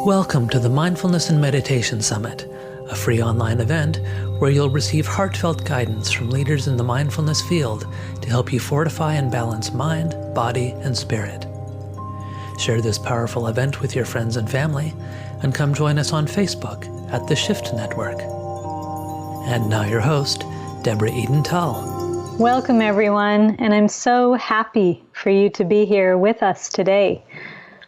Welcome to the Mindfulness and Meditation Summit, a free online event where you'll receive heartfelt guidance from leaders in the mindfulness field to help you fortify and balance mind, body, and spirit. Share this powerful event with your friends and family, and come join us on Facebook at the Shift Network. And now your host, Deborah Tull. Welcome everyone, and I'm so happy for you to be here with us today.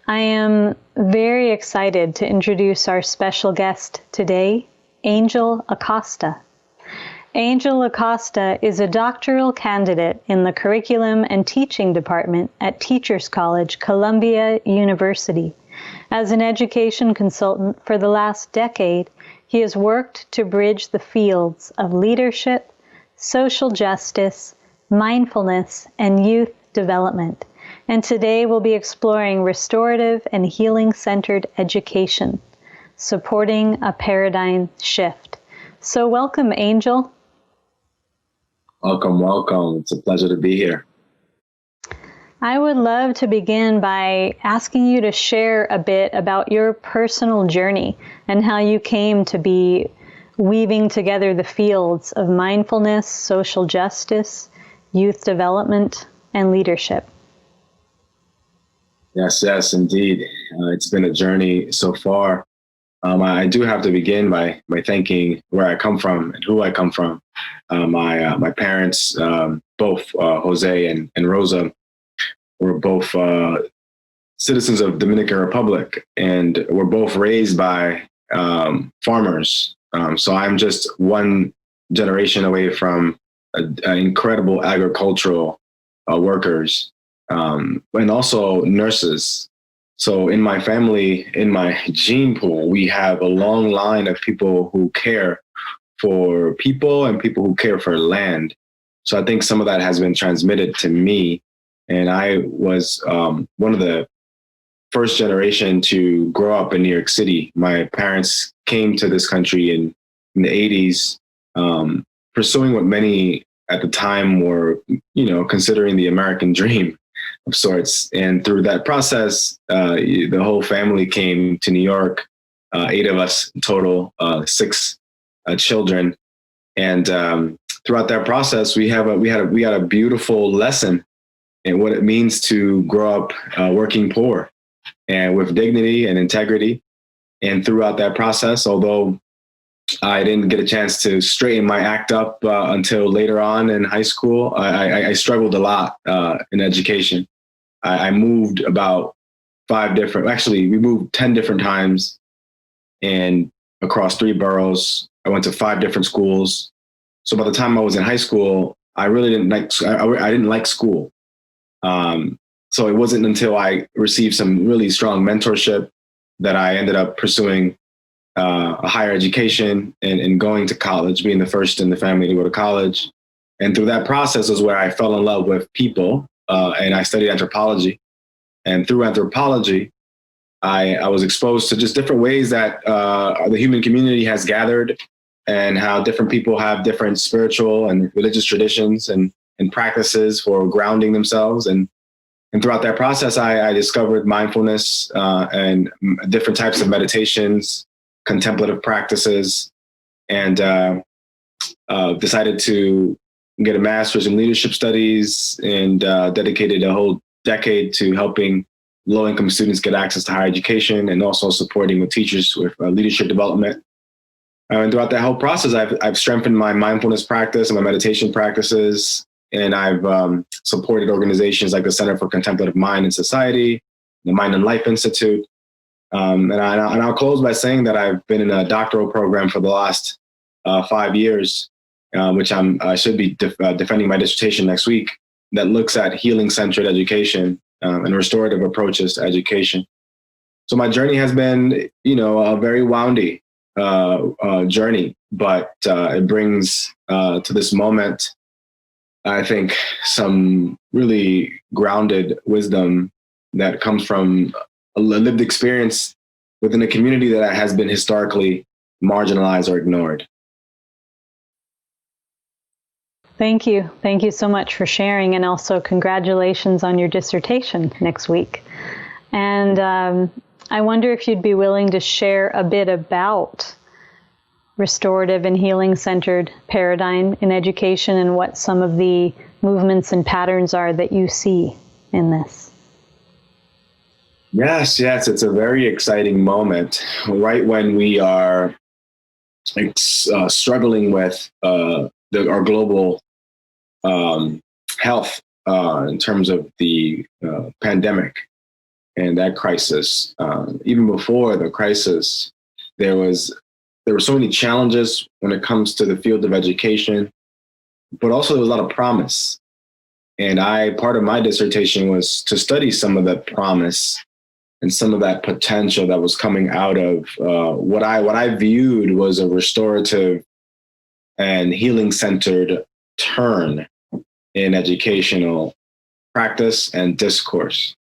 I am very excited to introduce our special guest today, Angel Acosta. Angel Acosta is a doctoral candidate in the Curriculum and Teaching Department at Teachers College, Columbia University. As an education consultant for the last decade, he has worked to bridge the fields of leadership, social justice, mindfulness, and youth development. And today we'll be exploring restorative and healing-centered education, supporting a paradigm shift. So welcome, Angel. Welcome. It's a pleasure to be here. I would love to begin by asking you to share a bit about your personal journey and how you came to be weaving together the fields of mindfulness, social justice, youth development, and leadership. Yes, indeed. It's been a journey so far. I do have to begin by thanking where I come from and who I come from. My parents, both Jose and Rosa, were both citizens of Dominican Republic, and were both raised by farmers. So I'm just one generation away from incredible agricultural workers. And also nurses. So in my family, in my gene pool, we have a long line of people who care for people and people who care for land. So I think some of that has been transmitted to me. And I was one of the first generation to grow up in New York City. My parents came to this country in the 80s, pursuing what many at the time were, considering the American dream of sorts. And through that process, the whole family came to New York, 8 of us in total, 6 children. And throughout that process, we had a beautiful lesson in what it means to grow up working poor and with dignity and integrity. And throughout that process, although I didn't get a chance to straighten my act up until later on in high school, I struggled a lot in education. I moved about we moved 10 different times and across 3 boroughs. I went to 5 different schools. So by the time I was in high school, I really didn't like school. So it wasn't until I received some really strong mentorship that I ended up pursuing a higher education and going to college, being the first in the family to go to college. And through that process was where I fell in love with people. And I studied anthropology. And through anthropology, I was exposed to just different ways that the human community has gathered, and how different people have different spiritual and religious traditions and practices for grounding themselves. And throughout that process, I discovered mindfulness and different types of meditations, contemplative practices, and decided to get a master's in leadership studies, and dedicated a whole decade to helping low-income students get access to higher education, and also supporting with teachers with leadership development. And throughout that whole process, I've strengthened my mindfulness practice and my meditation practices, and I've supported organizations like the Center for Contemplative Mind and Society, the Mind and Life Institute. And I'll close by saying that I've been in a doctoral program for the last 5 years, which I should be defending my dissertation next week, that looks at healing-centered education and restorative approaches to education. So my journey has been, a very woundy journey, but it brings to this moment, I think, some really grounded wisdom that comes from a lived experience within a community that has been historically marginalized or ignored. Thank you. Thank you so much for sharing, and also congratulations on your dissertation next week. And I wonder if you'd be willing to share a bit about restorative and healing-centered paradigm in education and what some of the movements and patterns are that you see in this. Yes, it's a very exciting moment, right when we are struggling with our global health in terms of the pandemic and that crisis. Even before the crisis, there were so many challenges when it comes to the field of education, but also there was a lot of promise. And part of my dissertation was to study some of that promise and some of that potential that was coming out of what I viewed was a restorative and healing-centered turn in educational practice and discourse.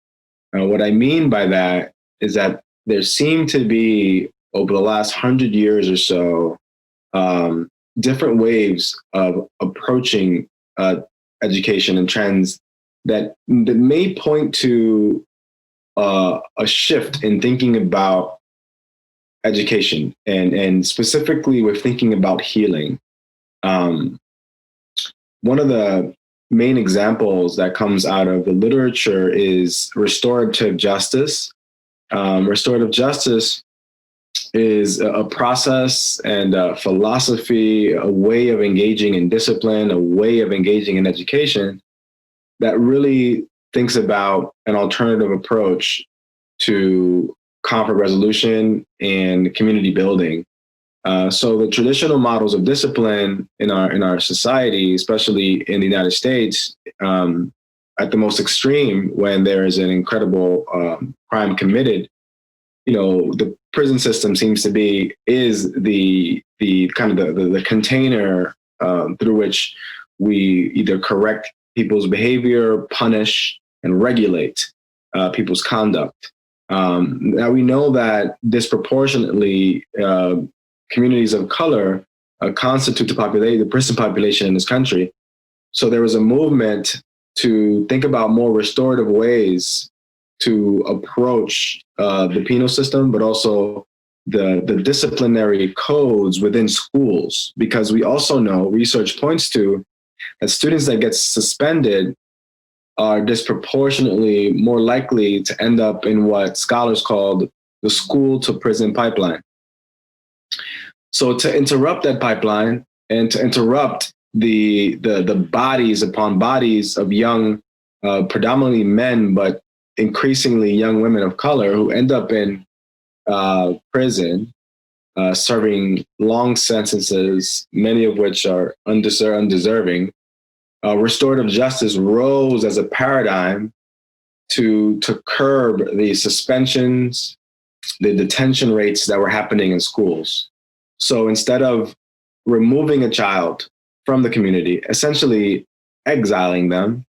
What I mean by that is that there seemed to be, over the last 100 years or so, different waves of approaching education and trends that may point to a shift in thinking about education and specifically with thinking about healing. One of the main examples that comes out of the literature is restorative justice. Restorative justice is a process and a philosophy, a way of engaging in discipline, a way of engaging in education that really thinks about an alternative approach to conflict resolution and community building. So the traditional models of discipline in our society, especially in the United States, at the most extreme, when there is an incredible crime committed, the prison system is the kind of the container through which we either correct people's behavior, punish, and regulate people's conduct. Now we know that disproportionately communities of color constitute the prison population in this country. So there was a movement to think about more restorative ways to approach the penal system, but also the disciplinary codes within schools, because we also know research points to that students that get suspended are disproportionately more likely to end up in what scholars call the school to prison pipeline. So to interrupt that pipeline and to interrupt the bodies upon bodies of young, predominantly men, but increasingly young women of color who end up in prison, serving long sentences, many of which are undeserving. Restorative justice rose as a paradigm to curb the suspensions, the detention rates that were happening in schools. So instead of removing a child from the community, essentially exiling them,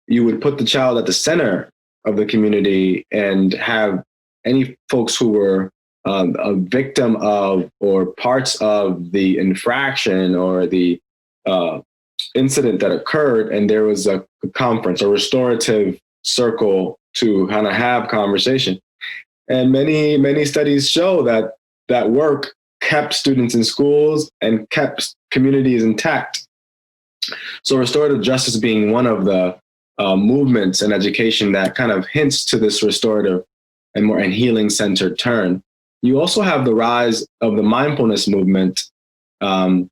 you would put the child at the center of the community and have any folks who were a victim of or parts of the infraction or the incident that occurred, and there was a conference, a restorative circle to kind of have conversation. And many studies show that work kept students in schools and kept communities intact. So restorative justice being one of the movements in education that kind of hints to this restorative and healing-centered turn. You also have the rise of the mindfulness movement, and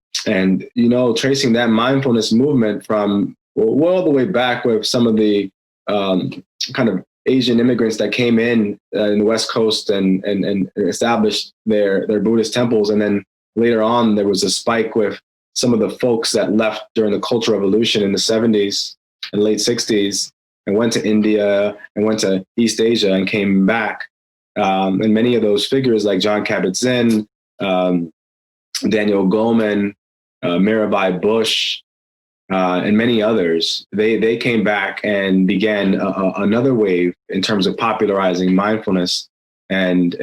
tracing that mindfulness movement from all the way back with some of the kind of Asian immigrants that came in the West Coast and established their Buddhist temples. And then later on, there was a spike with some of the folks that left during the Cultural Revolution in the 70s and late 60s and went to India and went to East Asia and came back. And many of those figures like Jon Kabat-Zinn, Daniel Goleman, Mirabai Bush, and many others, they came back and began another wave in terms of popularizing mindfulness. And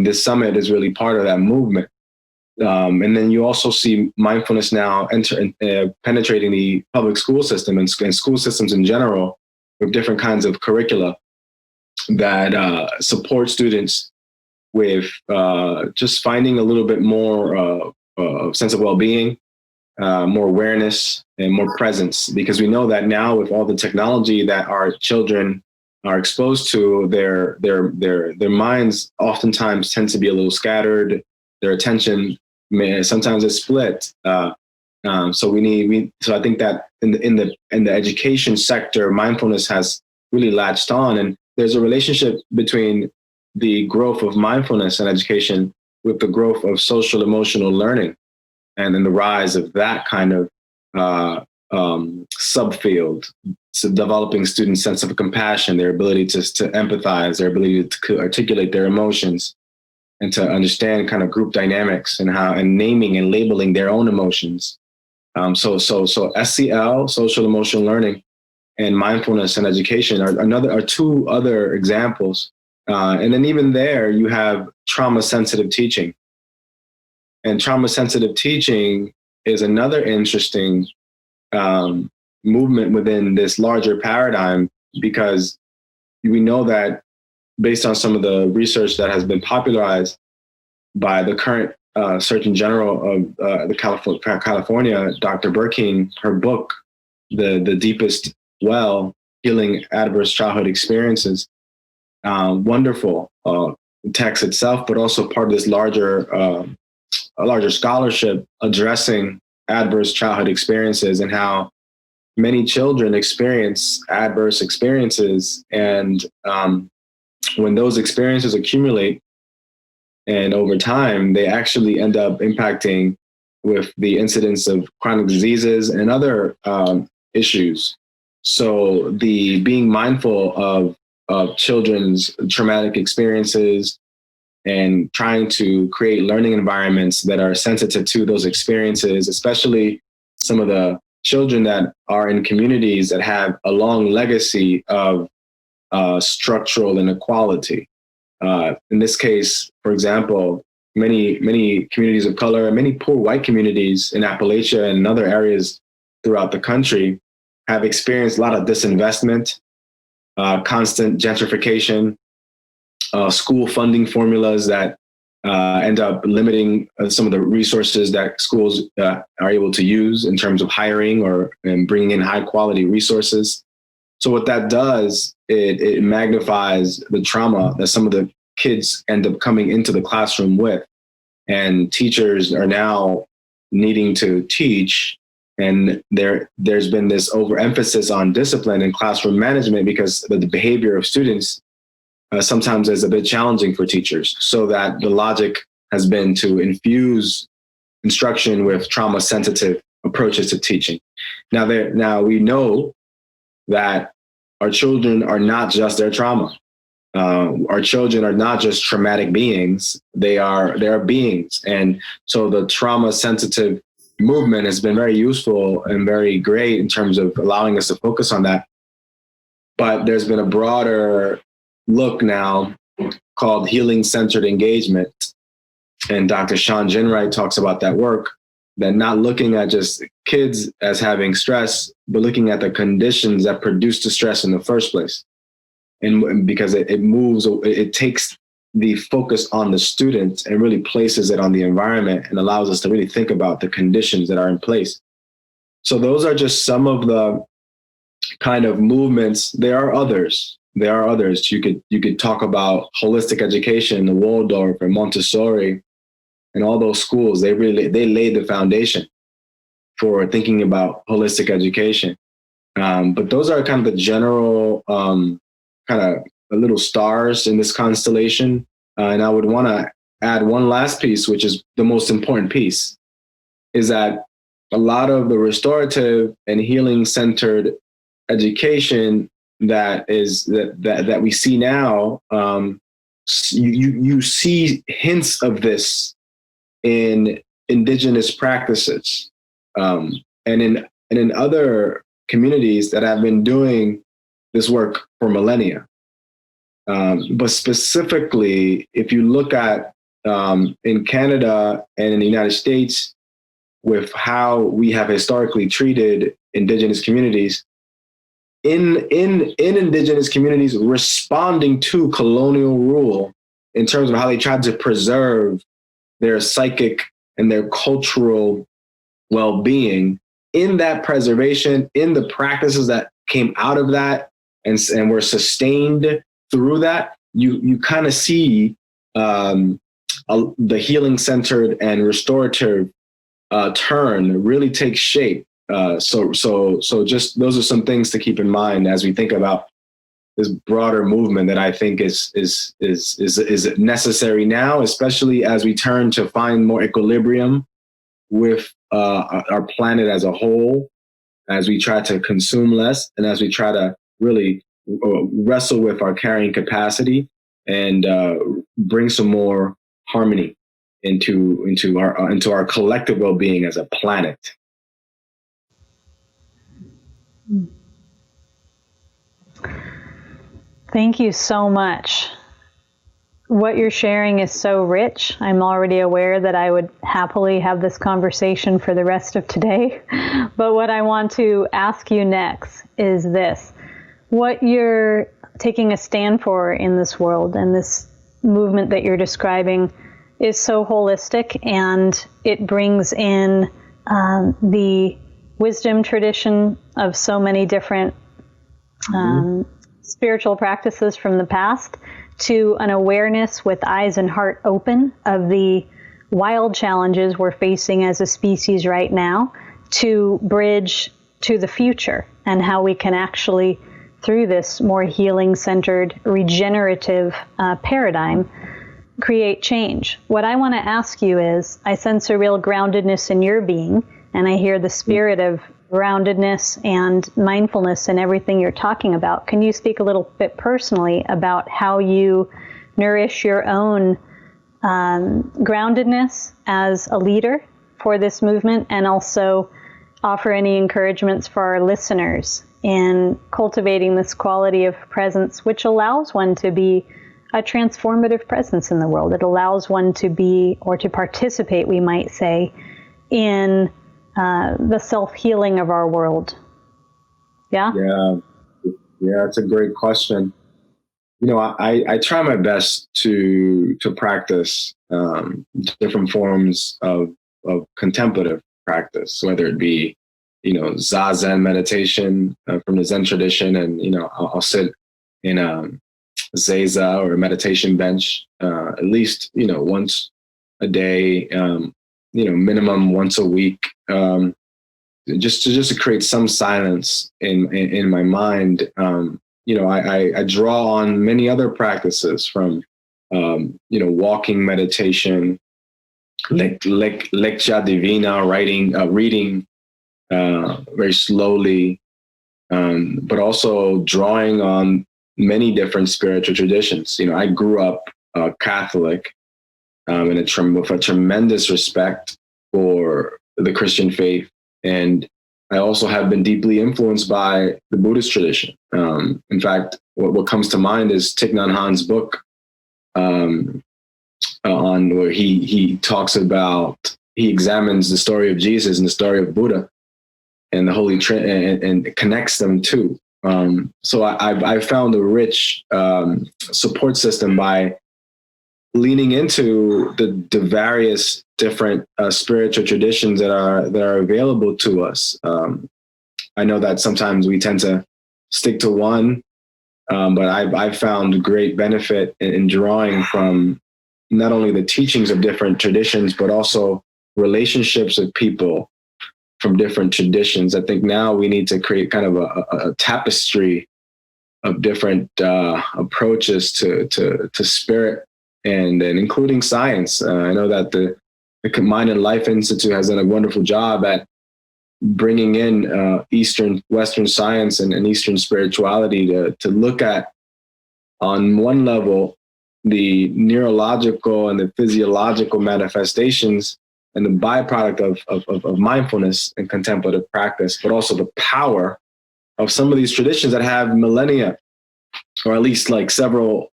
this summit is really part of that movement. And then you also see mindfulness now penetrating the public school system and school systems in general with different kinds of curricula that support students with just finding a little bit more sense of well-being, more awareness, and more presence. Because we know that now, with all the technology that our children are exposed to, their minds oftentimes tend to be a little scattered. Their attention sometimes is split. So I think that in the education sector, mindfulness has really latched on, and there's a relationship between the growth of mindfulness and education with the growth of social emotional learning, and then the rise of that kind of subfield. So developing students' sense of compassion, their ability to empathize, their ability to articulate their emotions, and to understand kind of group dynamics and naming and labeling their own emotions. So SEL, social emotional learning, and mindfulness and education are two other examples. And then even there, you have trauma sensitive teaching. And trauma sensitive teaching is another interesting movement within this larger paradigm, because we know that, based on some of the research that has been popularized by the current Surgeon General of California, Dr. Burkine, her book, The Deepest Well, Healing Adverse Childhood Experiences, wonderful text itself, but also part of this larger scholarship addressing adverse childhood experiences and how many children experience adverse experiences. And when those experiences accumulate, and over time, they actually end up impacting with the incidence of chronic diseases and other issues. So the being mindful of children's traumatic experiences and trying to create learning environments that are sensitive to those experiences, especially some of the children that are in communities that have a long legacy of structural inequality. In this case, for example, many communities of color, many poor white communities in Appalachia and other areas throughout the country have experienced a lot of disinvestment, constant gentrification, school funding formulas that end up limiting some of the resources that schools are able to use in terms of hiring and bringing in high quality resources. So what that does, it magnifies the trauma that some of the kids end up coming into the classroom with. And teachers are now needing to teach. And there's been this overemphasis on discipline and classroom management, because the behavior of students sometimes is a bit challenging for teachers. So that the logic has been to infuse instruction with trauma-sensitive approaches to teaching. Now we know that our children are not just their trauma. Our children are not just traumatic beings; they are beings. And so the trauma-sensitive movement has been very useful and very great in terms of allowing us to focus on that. But there's been a broader look now called healing-centered engagement. And Dr. Sean Ginwright talks about that work, that not looking at just kids as having stress, but looking at the conditions that produce the stress in the first place. And because it takes the focus on the student and really places it on the environment and allows us to really think about the conditions that are in place. So those are just some of the kind of movements. There are others. You could talk about holistic education, the Waldorf and Montessori, and all those schools. They laid the foundation for thinking about holistic education. But those are kind of the general kind of little stars in this constellation. And I would want to add one last piece, which is the most important piece, is that a lot of the restorative and healing-centered education that we see now, you see hints of this in indigenous practices, and in other communities that have been doing this work for millennia. But specifically, if you look at in Canada and in the United States, with how we have historically treated indigenous communities, in indigenous communities responding to colonial rule, in terms of how they tried to preserve their psychic and their cultural well-being in that preservation, in the practices that came out of that and were sustained through that, you kind of see the healing-centered and restorative turn really take shape. So just those are some things to keep in mind as we think about this broader movement that I think is necessary now, especially as we turn to find more equilibrium with our planet as a whole, as we try to consume less, and as we try to really wrestle with our carrying capacity and bring some more harmony into our collective well-being as a planet. Thank you so much. What you're sharing is so rich. I'm already aware that I would happily have this conversation for the rest of today. But what I want to ask you next is this. What you're taking a stand for in this world and this movement that you're describing is so holistic, and it brings in the wisdom tradition of so many different spiritual practices from the past to an awareness with eyes and heart open of the wild challenges we're facing as a species right now, to bridge to the future and how we can actually, through this more healing-centered, regenerative paradigm, create change. What I want to ask you is, I sense a real groundedness in your being, and I hear the spirit of groundedness and mindfulness in everything you're talking about. Can you speak a little bit personally about how you nourish your own groundedness as a leader for this movement, and also offer any encouragements for our listeners in cultivating this quality of presence, which allows one to be a transformative presence in the world? It allows one to be, or to participate, we might say, in the self-healing of our world. Yeah? Yeah, it's a great question. You know, I try my best to practice different forms of contemplative practice, whether it be, Zazen meditation from the Zen tradition, and, I'll sit in a Zeza or a meditation bench at least, once a day, minimum once a week, just to create some silence in my mind. I draw on many other practices from, walking meditation, lectio divina, reading very slowly, but also drawing on many different spiritual traditions. I grew up Catholic, with a tremendous respect for the Christian faith. And I also have been deeply influenced by the Buddhist tradition. In fact, what comes to mind is Thich Nhat Hanh's book on where he talks about, he examines the story of Jesus and the story of Buddha and the Holy Trinity, and connects them too. So I found a rich support system by leaning into the various different spiritual traditions that are available to us. I know that sometimes we tend to stick to one, but I've found great benefit in drawing from not only the teachings of different traditions, but also relationships with people from different traditions. I think now we need to create kind of a tapestry of different approaches to spirit, and including science. I know that the Mind and Life Institute has done a wonderful job at bringing in Western science and Eastern spirituality to look at, on one level, the neurological and the physiological manifestations and the byproduct of mindfulness and contemplative practice, but also the power of some of these traditions that have millennia, or at least like several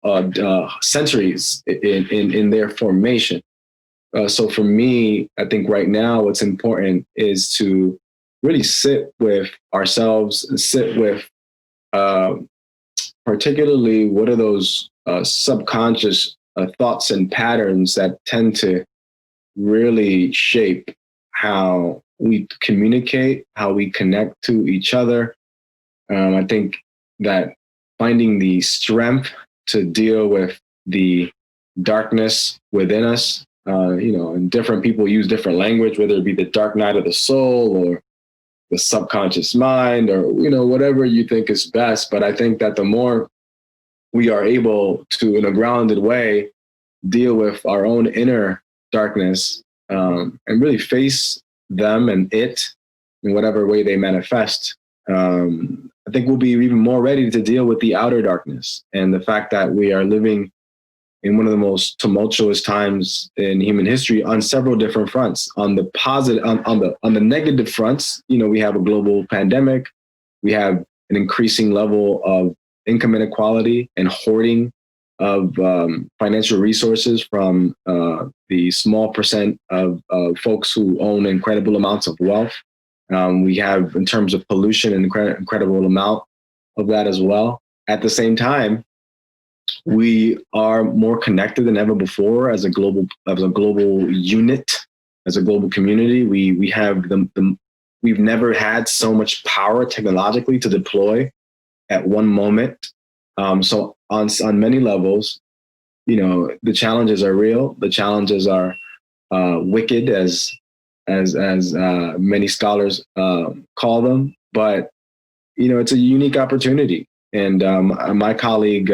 centuries in their formation. So for me, I think right now what's important is to really sit with ourselves, and sit with particularly what are those subconscious thoughts and patterns that tend to really shape how we communicate, how we connect to each other. I think that finding the strength to deal with the darkness within us, and different people use different language, whether it be the dark night of the soul or the subconscious mind, or, whatever you think is best. But I think that the more we are able to, in a grounded way, deal with our own inner darkness, and really face them and it in whatever way they manifest, I think we'll be even more ready to deal with the outer darkness and the fact that we are living in one of the most tumultuous times in human history on several different fronts. On the positive, on the negative fronts, we have a global pandemic, we have an increasing level of income inequality and hoarding of financial resources from the small percent of folks who own incredible amounts of wealth. We have, in terms of pollution, an incredible amount of that as well. At the same time, we are more connected than ever before as a global unit, as a global community. We have we've never had so much power technologically to deploy at one moment. So on many levels, the challenges are real. The challenges are wicked, as many scholars call them. But it's a unique opportunity. And my colleague,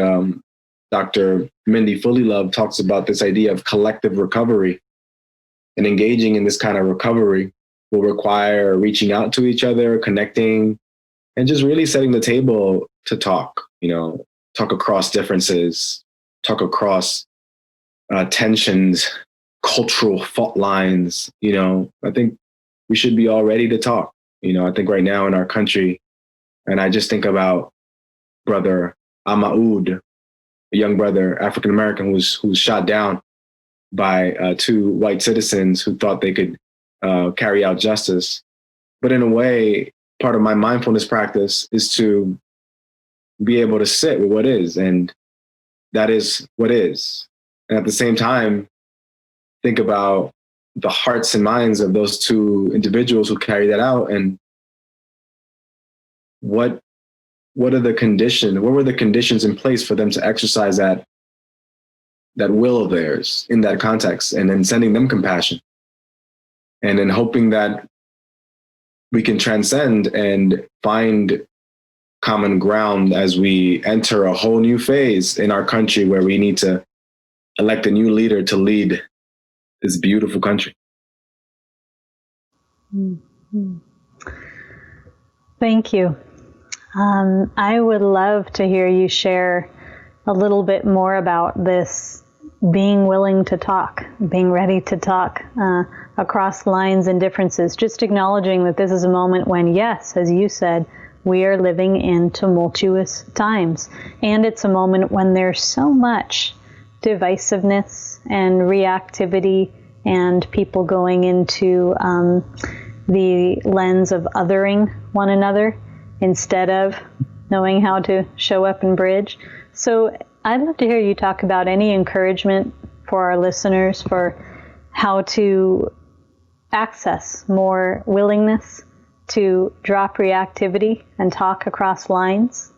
Dr. Mindy Fullilove, talks about this idea of collective recovery, and engaging in this kind of recovery will require reaching out to each other, connecting, and just really setting the table to talk, talk across differences, talk across tensions, cultural fault lines. I think we should be all ready to talk. I think right now in our country, and I just think about brother Amaoud, a young brother, African-American, who was shot down by two white citizens who thought they could carry out justice. But in a way, part of my mindfulness practice is to be able to sit with what is, and that is what is. And at the same time, think about the hearts and minds of those two individuals who carry that out, and what are the conditions? What were the conditions in place for them to exercise that will of theirs in that context, and then sending them compassion, and then hoping that we can transcend and find common ground as we enter a whole new phase in our country, where we need to elect a new leader to lead this beautiful country. Mm-hmm. Thank you. I would love to hear you share a little bit more about this being willing to talk, being ready to talk across lines and differences, just acknowledging that this is a moment when, yes, as you said, we are living in tumultuous times. And it's a moment when there's so much divisiveness and reactivity, and people going into the lens of othering one another instead of knowing how to show up and bridge. So I'd love to hear you talk about any encouragement for our listeners for how to access more willingness to drop reactivity and talk across lines,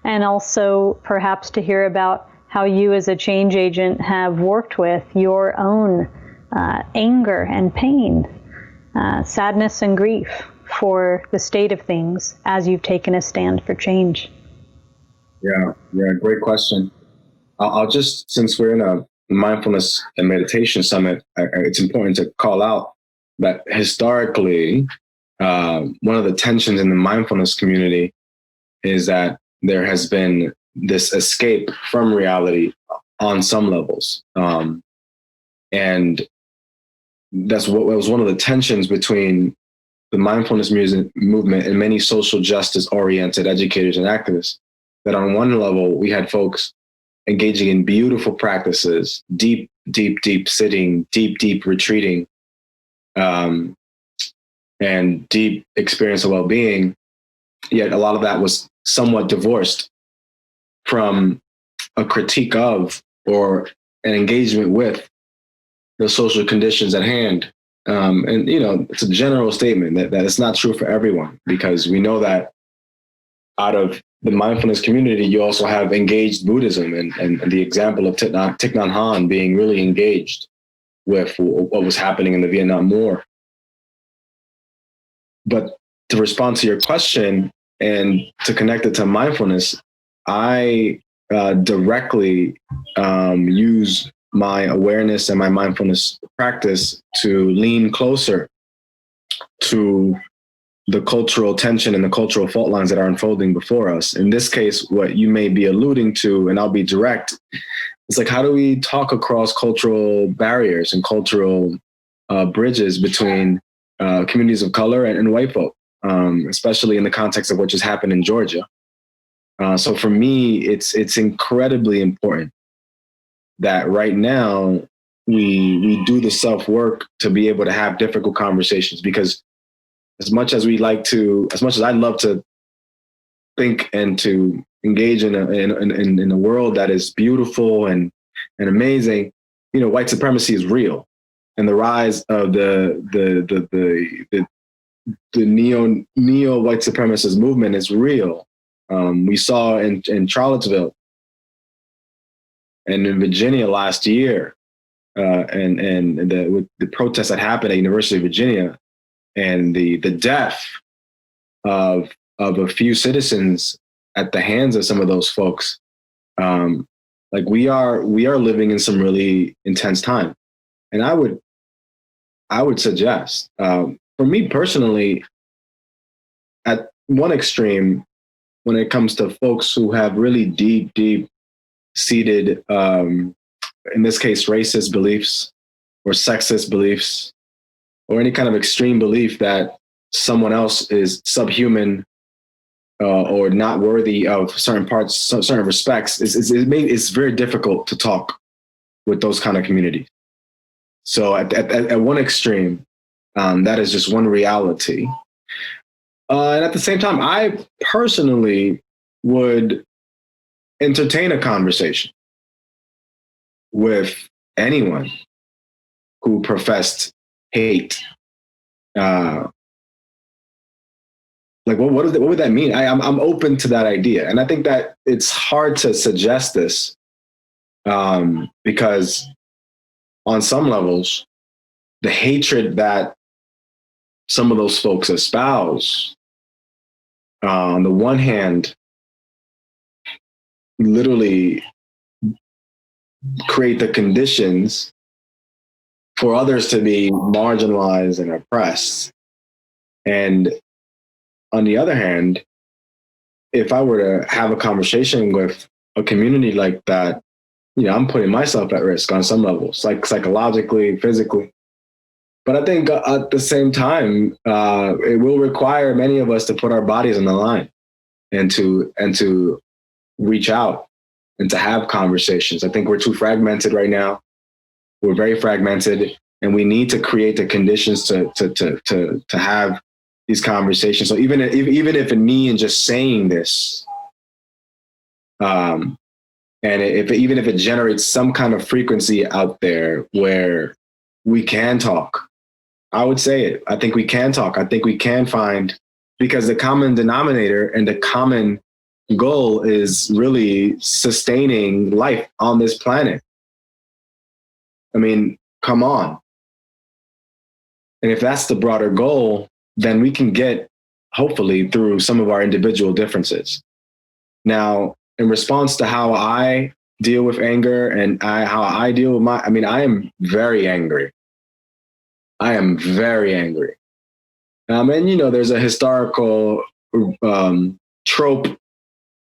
and also perhaps to hear about how you as a change agent have worked with your own anger and pain, sadness and grief for the state of things as you've taken a stand for change. Yeah, great question. I'll just, since we're in a mindfulness and meditation summit, it's important to call out that historically, one of the tensions in the mindfulness community is that there has been this escape from reality on some levels. And that's what was one of the tensions between the mindfulness movement and many social justice oriented educators and activists. That on one level, we had folks engaging in beautiful practices, deep sitting, deep retreating, and deep experience of well-being. Yet a lot of that was somewhat divorced from a critique of, or and engagement with the social conditions at hand. And, it's a general statement that it's not true for everyone, because we know that out of the mindfulness community, you also have engaged Buddhism, and the example of Thich Nhat Hanh being really engaged with what was happening in the Vietnam War. But to respond to your question and to connect it to mindfulness, I directly use my awareness and my mindfulness practice to lean closer to the cultural tension and the cultural fault lines that are unfolding before us. In this case, what you may be alluding to, and I'll be direct, it's like, how do we talk across cultural barriers and cultural bridges between communities of color and white folk, especially in the context of what just happened in Georgia. So for me, it's incredibly important that right now we do the self-work to be able to have difficult conversations, because as much as I'd love to think and to engage in a world that is beautiful and amazing, white supremacy is real, and the rise of the neo white supremacist movement is real. We saw in Charlottesville and in Virginia last year, and the protests that happened at University of Virginia, and the death of a few citizens at the hands of some of those folks. Like we are living in some really intense time, and I would suggest, for me personally, at one extreme, when it comes to folks who have really deep seated, in this case, racist beliefs or sexist beliefs, or any kind of extreme belief that someone else is subhuman or not worthy of certain parts, certain respects, it's very difficult to talk with those kind of communities. So at one extreme, that is just one reality. And at the same time, I personally would entertain a conversation with anyone who professed hate. Like, what would that mean? I'm open to that idea. And I think that it's hard to suggest this because on some levels, the hatred that some of those folks espouse, on the one hand, literally create the conditions for others to be marginalized and oppressed. And on the other hand, if I were to have a conversation with a community like that, I'm putting myself at risk on some levels, like psychologically, physically. But I think at the same time, it will require many of us to put our bodies on the line and to reach out and to have conversations. I think we're too fragmented right now. We're very fragmented, and we need to create the conditions to have these conversations. So even if in me and just saying this, and even if it generates some kind of frequency out there where we can talk, I would say it. I think we can talk. I think we can find, because the common denominator and the common goal is really sustaining life on this planet. I mean, come on. And if that's the broader goal, then we can get, hopefully, through some of our individual differences. Now, in response to how I deal with anger and how I deal with I am very angry. I am very angry. And there's a historical trope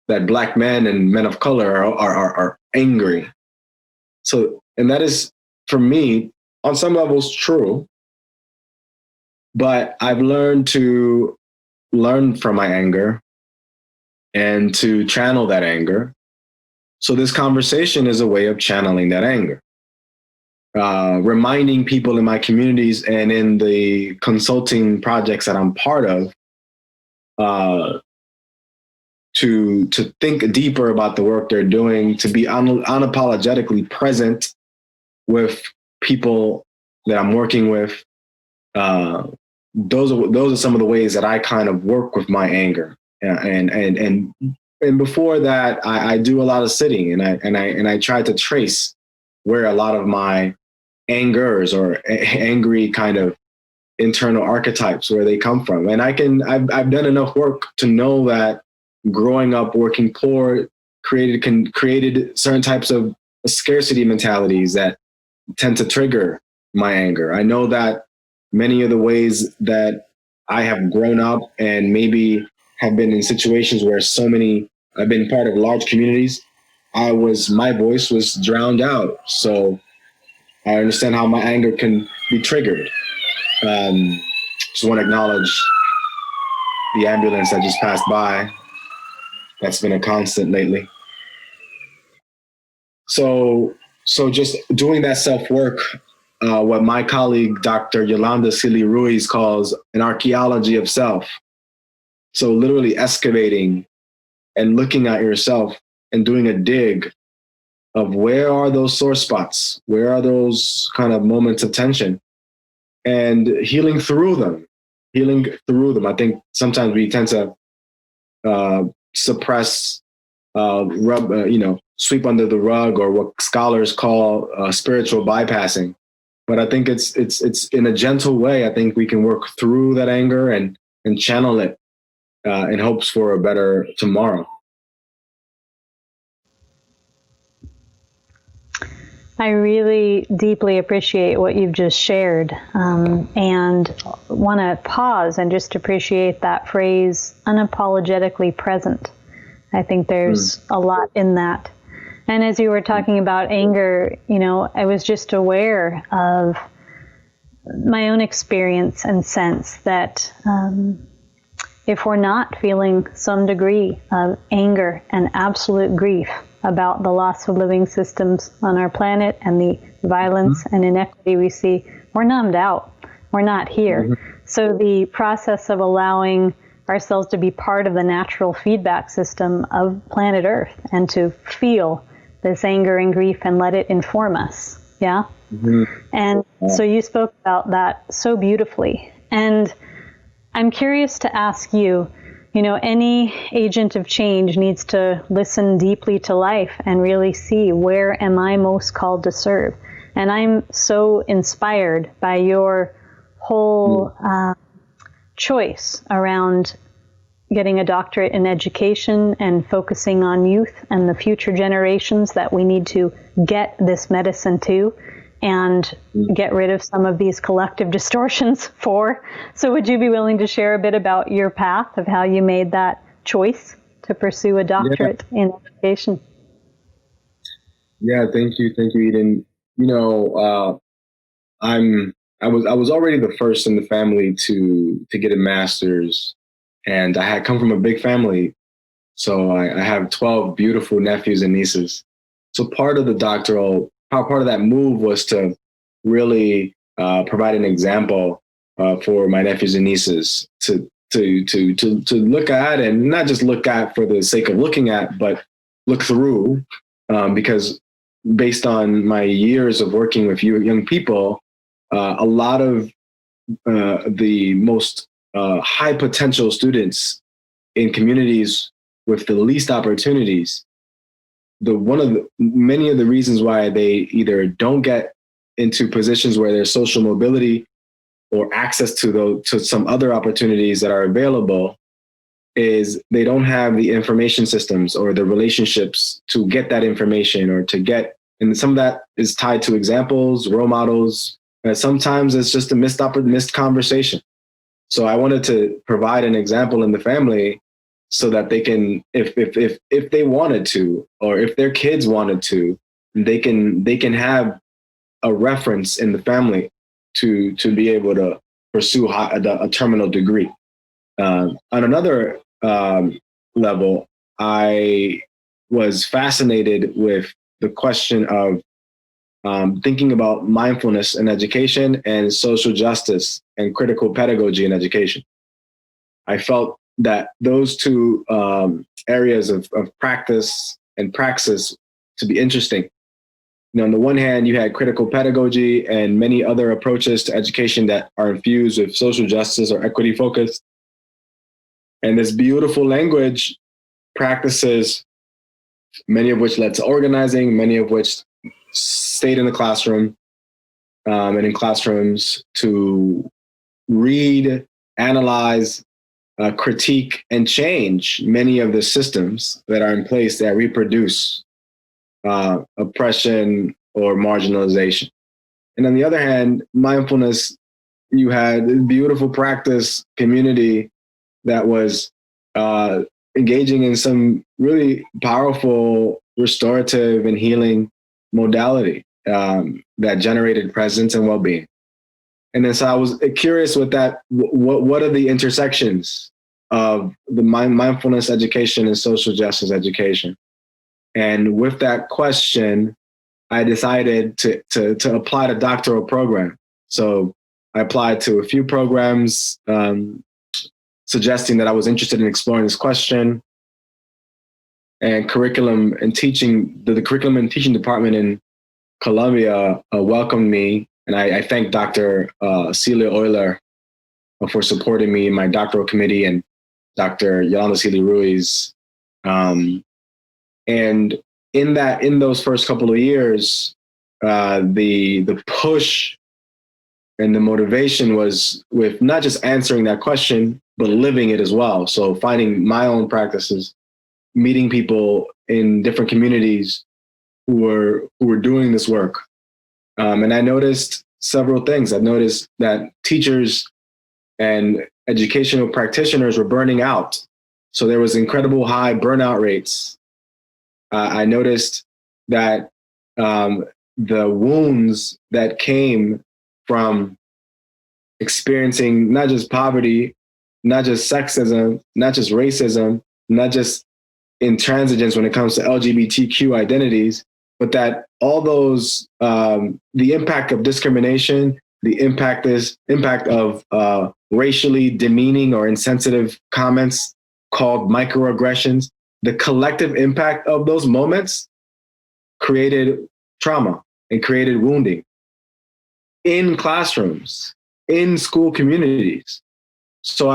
that Black men and men of color are angry. So, and that is, for me, on some levels true. But I've learned to learn from my anger and to channel that anger. So this conversation is a way of channeling that anger. Reminding people in my communities and in the consulting projects that I'm part of, to think deeper about the work they're doing, to be unapologetically present with people that I'm working with, those are some of the ways that I kind of work with my anger. And before that, I do a lot of sitting, and I try to trace where a lot of my angers or angry kind of internal archetypes, where they come from. And I've done enough work to know that growing up working poor created certain types of scarcity mentalities that tend to trigger my anger. I know that many of the ways that I have grown up and maybe have been in situations where I've been part of large communities, my voice was drowned out. So I understand how my anger can be triggered. Just want to acknowledge the ambulance that just passed by. That's been a constant lately. So just doing that self-work, what my colleague, Dr. Yolanda Silly Ruiz, calls an archeology of self. So literally excavating and looking at yourself and doing a dig of where are those sore spots? Where are those kind of moments of tension? And healing through them. I think sometimes we tend to suppress, sweep under the rug, or what scholars call spiritual bypassing. But I think it's in a gentle way. I think we can work through that anger and channel it in hopes for a better tomorrow. I really deeply appreciate what you've just shared, and want to pause and just appreciate that phrase, unapologetically present. I think there's a lot in that. And as you were talking about anger, I was just aware of my own experience and sense that if we're not feeling some degree of anger and absolute grief about the loss of living systems on our planet and the violence and inequity we see, we're numbed out. We're not here. So the process of allowing ourselves to be part of the natural feedback system of planet Earth and to feel this anger and grief and let it inform us. Yeah. And so you spoke about that so beautifully. And I'm curious to ask you, any agent of change needs to listen deeply to life and really see, where am I most called to serve? And I'm so inspired by your whole choice around getting a doctorate in education and focusing on youth and the future generations that we need to get this medicine to and get rid of some of these collective distortions for. So would you be willing to share a bit about your path of how you made that choice to pursue a doctorate in education? Yeah, thank you, Eden. I was already the first in the family to get a master's, and I had come from a big family. So I have 12 beautiful nephews and nieces. So part of that move was to really provide an example for my nephews and nieces to look at, and not just look at for the sake of looking at, but look through, because based on my years of working with young people, a lot of the most high potential students in communities with the least opportunities, many of the reasons why they either don't get into positions where there's social mobility or access to some other opportunities that are available is they don't have the information systems or the relationships to get that information, and some of that is tied to examples, role models, and sometimes it's just a missed conversation. So I wanted to provide an example in the family so that they can, if they wanted to, or if their kids wanted to, they can have a reference in the family to be able to pursue a terminal degree. On another level, I was fascinated with the question of thinking about mindfulness in education and social justice and critical pedagogy in education. I felt that those two areas of practice and praxis to be interesting. on the one hand, you had critical pedagogy and many other approaches to education that are infused with social justice or equity focus. And this beautiful language practices, many of which led to organizing, many of which stayed in the classroom and in classrooms to read, analyze, critique, and change many of the systems that are in place that reproduce oppression or marginalization. And on the other hand, mindfulness, you had beautiful practice community that was engaging in some really powerful restorative and healing modality that generated presence and well-being. And then so I was curious with that, what are the intersections of the mindfulness education and social justice education? And with that question, I decided to apply to doctoral program. So I applied to a few programs suggesting that I was interested in exploring this question. And curriculum and teaching, the curriculum and teaching department in Columbia welcomed me. And I thank Dr. Celia Euler for supporting me in my doctoral committee, and Dr. Yolanda Seeley Ruiz. And in those first couple of years, the push and the motivation was with not just answering that question, but living it as well. So finding my own practices, meeting people in different communities who were doing this work. And I noticed several things. I've noticed that teachers and educational practitioners were burning out. So there was incredible high burnout rates. I noticed that the wounds that came from experiencing not just poverty, not just sexism, not just racism, not just intransigence when it comes to LGBTQ identities, but that all those, the impact of discrimination, the impact of racially demeaning or insensitive comments called microaggressions, the collective impact of those moments created trauma and created wounding in classrooms, in school communities. So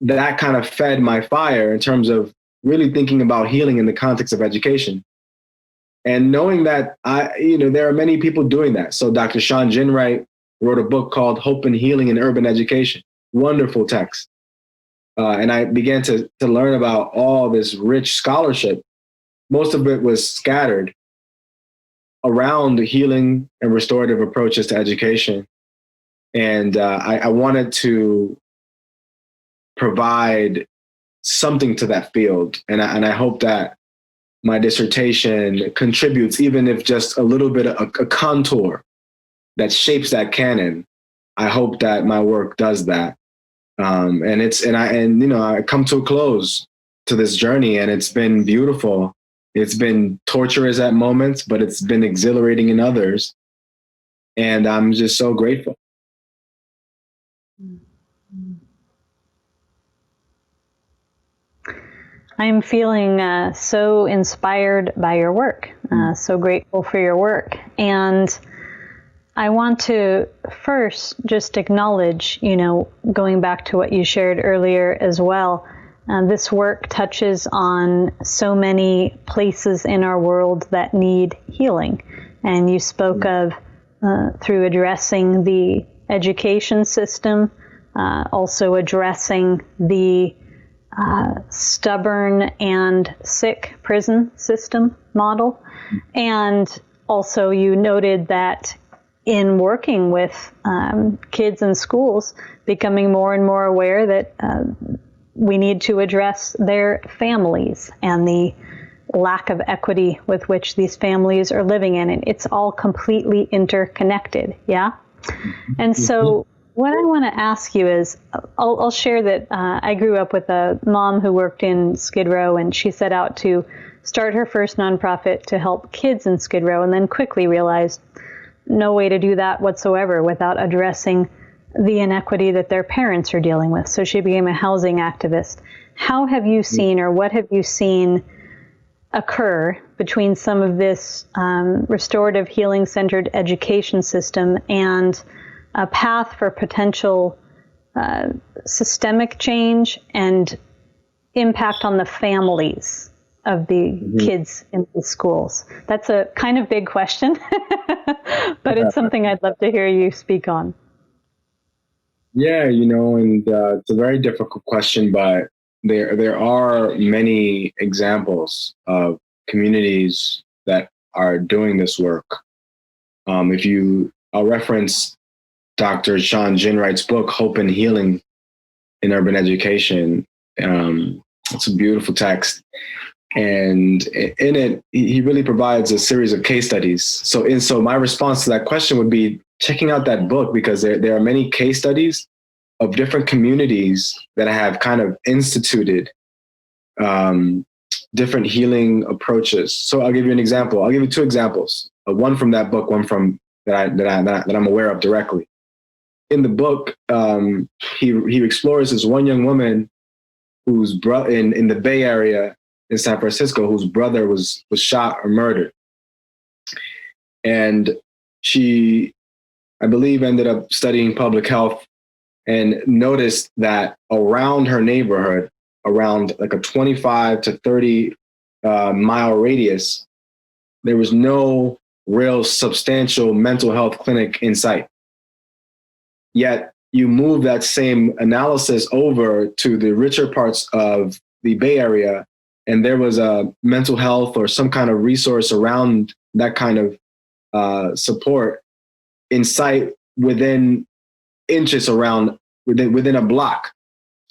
that kind of fed my fire in terms of really thinking about healing in the context of education. And knowing that there are many people doing that. So Dr. Sean Ginwright wrote a book called Hope and Healing in Urban Education. Wonderful text. And I began to learn about all this rich scholarship. Most of it was scattered around healing and restorative approaches to education. And I wanted to provide something to that field. And I hope that my dissertation contributes, even if just a little bit of a contour that shapes that canon. I hope that my work does that. I come to a close to this journey, and it's been beautiful. It's been torturous at moments, but it's been exhilarating in others. And I'm just so grateful. I'm feeling so inspired by your work, so grateful for your work. And I want to first just acknowledge, going back to what you shared earlier as well, this work touches on so many places in our world that need healing. And you spoke of through addressing the education system, also addressing the stubborn and sick prison system model. And also you noted that in working with kids in schools, becoming more and more aware that we need to address their families and the lack of equity with which these families are living in. And it's all completely interconnected, yeah? And so what I want to ask you is, I'll share that I grew up with a mom who worked in Skid Row, and she set out to start her first nonprofit to help kids in Skid Row, and then quickly realized no way to do that whatsoever without addressing the inequity that their parents are dealing with. So she became a housing activist. How have you seen, or what have you seen occur between some of this restorative healing-centered education system and a path for potential systemic change and impact on the families of the kids in the schools? That's a kind of big question, but it's something I'd love to hear you speak on. Yeah, and it's a very difficult question, but there are many examples of communities that are doing this work. I'll reference Dr. Sean Ginwright's book, Hope and Healing in Urban Education. It's a beautiful text. And in it, he really provides a series of case studies. So my response to that question would be checking out that book, because there are many case studies of different communities that have kind of instituted different healing approaches. So I'll give you an example. I'll give you two examples. One from that book, one from that I'm aware of directly. In the book, he explores this one young woman whose brother in the Bay Area in San Francisco, whose brother was shot or murdered, and she, I believe, ended up studying public health and noticed that around her neighborhood, around like a 25 to 30 mile radius, there was no real substantial mental health clinic in sight. Yet you move that same analysis over to the richer parts of the Bay Area, and there was a mental health or some kind of resource around that kind of support in sight within inches around within a block.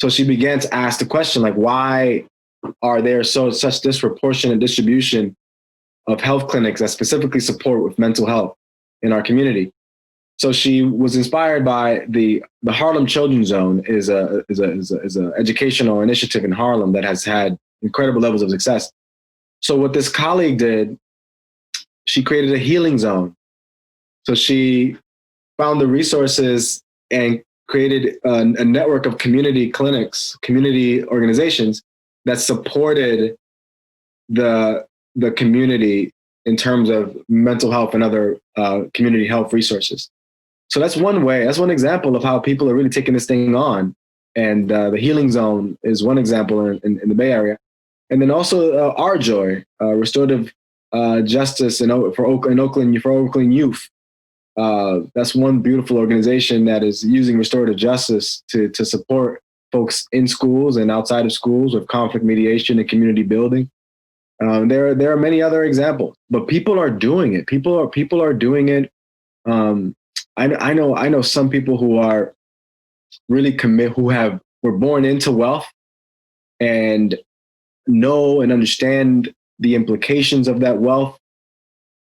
So she began to ask the question, like, why are there such disproportionate distribution of health clinics that specifically support with mental health in our community? So she was inspired by the Harlem Children's Zone is a educational initiative in Harlem that has had incredible levels of success. So what this colleague did, she created a healing zone. So she found the resources and created a network of community clinics, community organizations that supported the community in terms of mental health and other community health resources. So that's one way, that's one example of how people are really taking this thing on. And the Healing Zone is one example in the Bay Area. And then also RJOY, Restorative Justice for Oakland Youth. That's one beautiful organization that is using restorative justice to support folks in schools and outside of schools with conflict mediation and community building. There are many other examples, but people are doing it. People are doing it. I know some people who are really were born into wealth and know and understand the implications of that wealth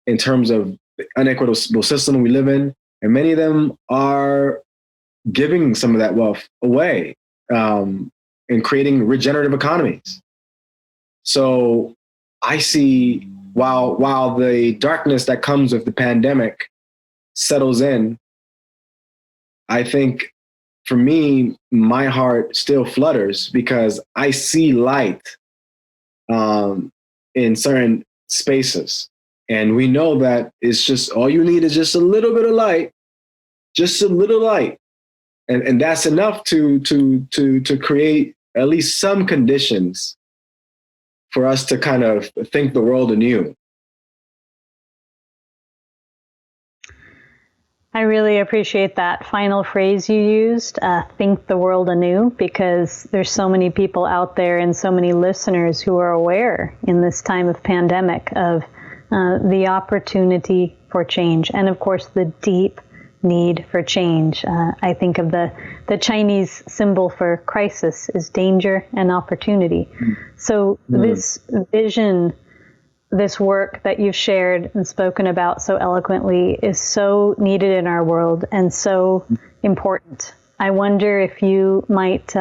in terms of the unequitable system we live in. And many of them are giving some of that wealth away and creating regenerative economies. So I see, while the darkness that comes with the pandemic settles in, I think for me, my heart still flutters because I see light in certain spaces. And we know that it's just, all you need is just a little bit of light, just a little light. And that's enough to create at least some conditions for us to kind of think the world anew. I really appreciate that final phrase you used, think the world anew, because there's so many people out there and so many listeners who are aware in this time of pandemic of the opportunity for change, and of course the deep need for change. I think of the Chinese symbol for crisis is danger and opportunity. So this vision, this work that you've shared and spoken about so eloquently is so needed in our world and so important. I wonder if you might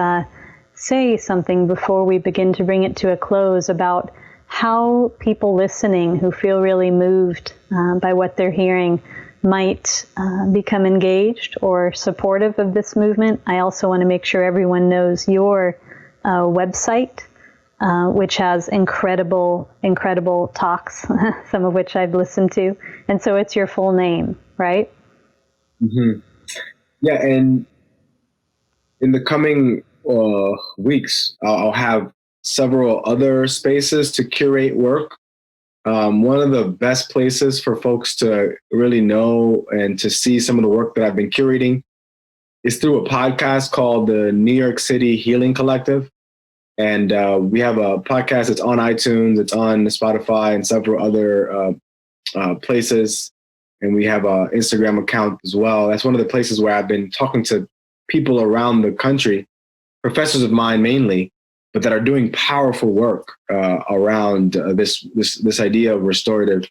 say something before we begin to bring it to a close about how people listening who feel really moved by what they're hearing might become engaged or supportive of this movement. I also want to make sure everyone knows your website which has incredible talks, some of which I've listened to. And so it's your full name, right? Mm-hmm. Yeah, and in the coming weeks, I'll have several other spaces to curate work. One of the best places for folks to really know and to see some of the work that I've been curating is through a podcast called the New York City Healing Collective. And we have a podcast that's on iTunes, it's on Spotify and several other places. And we have an Instagram account as well. That's one of the places where I've been talking to people around the country, professors of mine mainly, but that are doing powerful work around this idea of restorative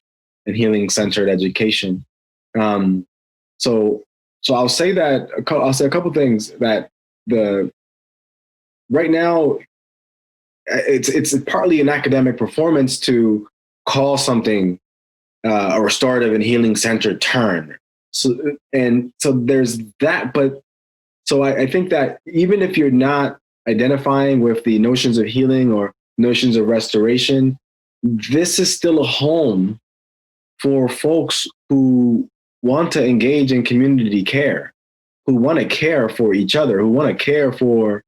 and healing-centered education. So I'll say a couple things that right now it's partly an academic performance to call something a restorative and healing-centered turn. So there's that, but so I think that even if you're not identifying with the notions of healing or notions of restoration, this is still a home for folks who want to engage in community care, who want to care for each other, who want to care for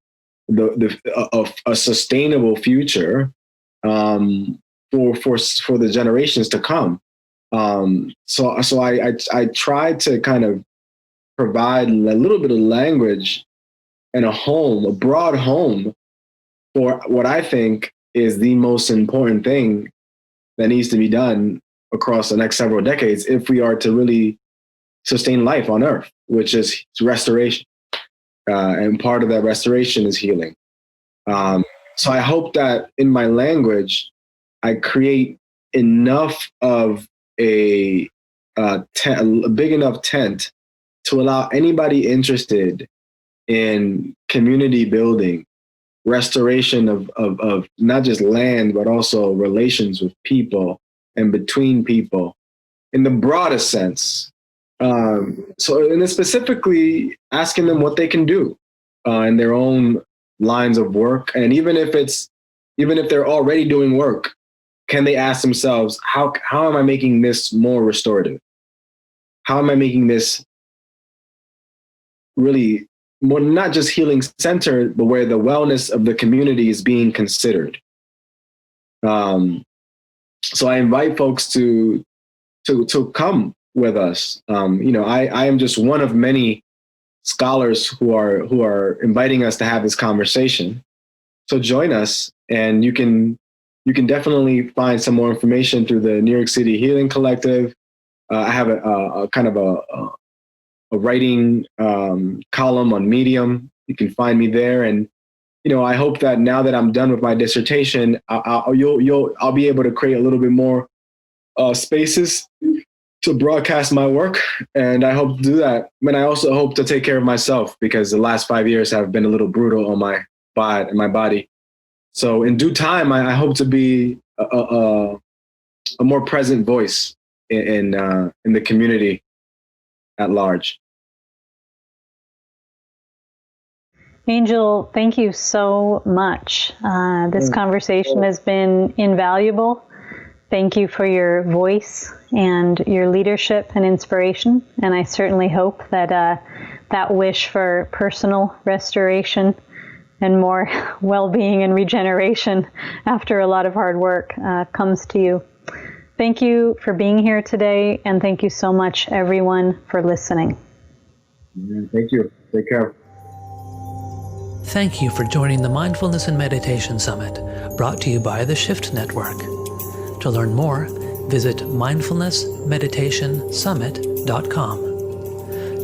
a sustainable future for the generations to come. So I tried to kind of provide a little bit of language and a broad home for what I think is the most important thing that needs to be done across the next several decades if we are to really sustain life on Earth, which is restoration. And part of that restoration is healing. So I hope that in my language, I create enough of a big enough tent to allow anybody interested in community building, restoration of not just land, but also relations with people and between people in the broadest sense. And then specifically asking them what they can do in their own lines of work. And even if they're already doing work, can they ask themselves, how am I making this more restorative? How am I making this really more, not just healing centered, but where the wellness of the community is being considered? So I invite folks to come with us. I am just one of many scholars who are inviting us to have this conversation. So join us, and you can definitely find some more information through the New York City Healing Collective. I have a kind of a writing column on Medium. You can find me there, and I hope that now that I'm done with my dissertation, I'll be able to create a little bit more spaces to broadcast my work, and I hope to do that. And I also hope to take care of myself, because the last 5 years have been a little brutal on my body. So in due time, I hope to be a more present voice in the community at large. Angel, thank you so much. This conversation has been invaluable. Thank you for your voice and your leadership and inspiration. And I certainly hope that that wish for personal restoration and more well-being and regeneration after a lot of hard work comes to you. Thank you for being here today, and thank you so much, everyone, for listening. Thank you. Take care. Thank you for joining the Mindfulness and Meditation Summit, brought to you by the Shift Network. To learn more, visit mindfulnessmeditationsummit.com.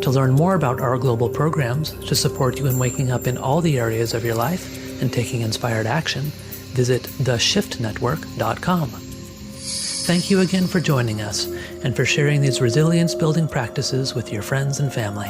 To learn more about our global programs to support you in waking up in all the areas of your life and taking inspired action, visit theshiftnetwork.com. Thank you again for joining us and for sharing these resilience-building practices with your friends and family.